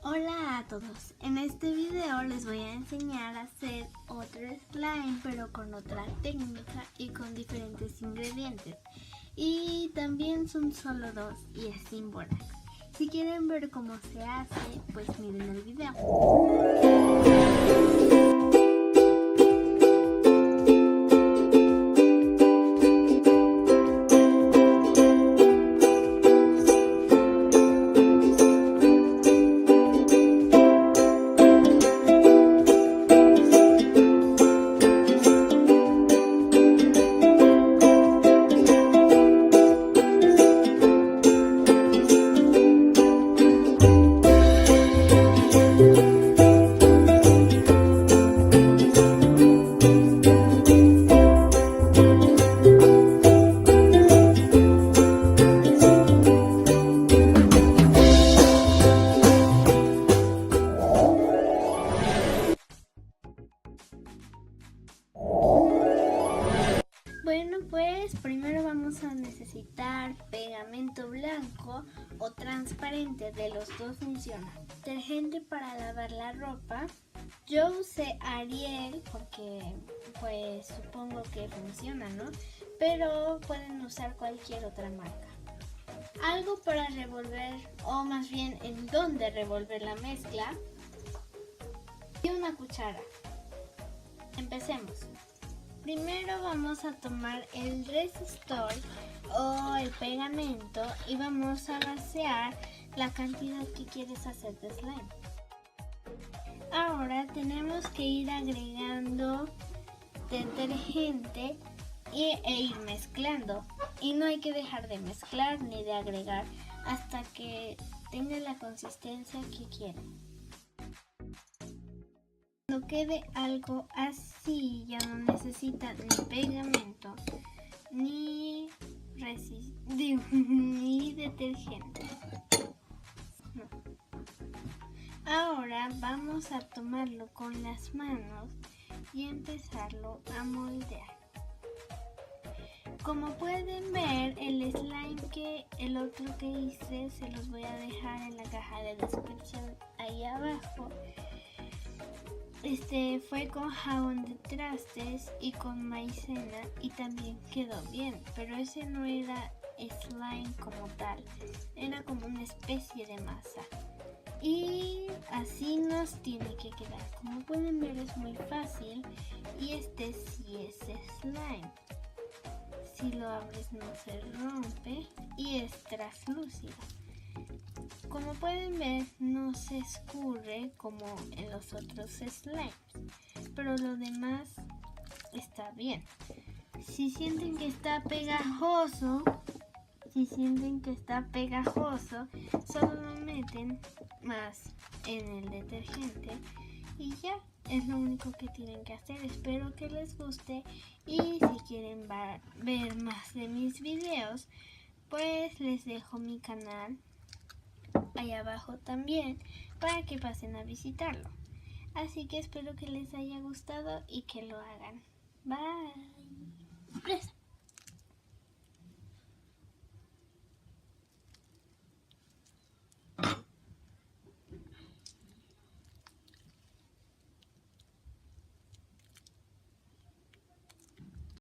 Hola a todos, en este video les voy a enseñar a hacer otro slime pero con otra técnica y con diferentes ingredientes, y también son solo dos y es sin bórax. Si quieren ver cómo se hace, pues miren el video. Bueno, pues primero vamos a necesitar pegamento blanco o transparente, de los dos funciona. Detergente para lavar la ropa. Yo usé Ariel porque pues supongo que funciona, ¿no? Pero pueden usar cualquier otra marca. Algo para revolver, o más bien en donde revolver la mezcla. Y una cuchara. Empecemos. Primero vamos a tomar el resistor o el pegamento y vamos a vaciar la cantidad que quieres hacer de slime. Ahora tenemos que ir agregando detergente e ir mezclando. Y no hay que dejar de mezclar ni de agregar hasta que tenga la consistencia que quieren. Cuando quede algo así, ya no necesita ni pegamento ni detergente. No. Ahora vamos a tomarlo con las manos y empezarlo a moldear. Como pueden ver, el slime el otro que hice se los voy a dejar en la caja de descripción ahí abajo. Fue con jabón de trastes y con maicena y también quedó bien, pero ese no era slime como tal, era como una especie de masa. Y así nos tiene que quedar. Como pueden ver, es muy fácil y este sí es slime. Si lo abres no se rompe y es translúcido. Como pueden ver, no se escurre como en los otros slimes, pero lo demás está bien. Si sienten que está pegajoso, solo lo meten más en el detergente y ya, es lo único que tienen que hacer. Espero que les guste, y si quieren ver más de mis videos, pues les dejo mi canal ahí abajo también para que pasen a visitarlo. Así que espero que les haya gustado y que lo hagan. Bye.